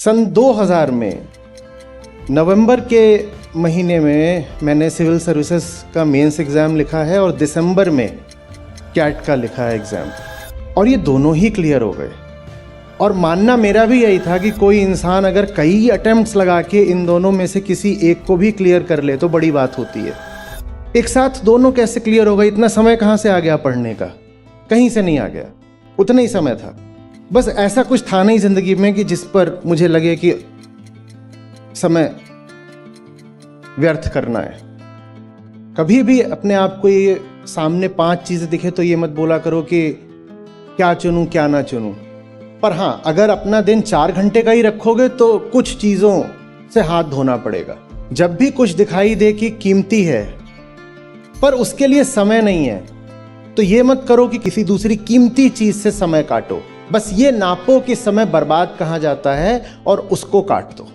सन 2000 में नवंबर के महीने में मैंने सिविल सर्विसेज का मेंस एग्ज़ाम लिखा है और दिसंबर में कैट का लिखा है एग्ज़ाम, और ये दोनों ही क्लियर हो गए। और मानना मेरा भी यही था कि कोई इंसान अगर कई अटेम्प्ट्स लगा के इन दोनों में से किसी एक को भी क्लियर कर ले तो बड़ी बात होती है। एक साथ दोनों कैसे क्लियर हो गए? इतना समय कहाँ से आ गया पढ़ने का? कहीं से नहीं आ गया, उतना ही समय था। बस ऐसा कुछ था नहीं ज़िंदगी में कि जिस पर मुझे लगे कि समय व्यर्थ करना है। कभी भी अपने आप को ये सामने 5 चीज़ें दिखे तो ये मत बोला करो कि क्या चुनूं क्या ना चुनूं। पर हाँ, अगर अपना दिन 4 घंटे का ही रखोगे तो कुछ चीज़ों से हाथ धोना पड़ेगा। जब भी कुछ दिखाई दे कि कीमती है पर उसके लिए समय नहीं है, तो ये मत करो कि किसी दूसरी कीमती चीज़ से समय काटो। बस ये नापो कि समय बर्बाद कहाँ जाता है और उसको काट दो।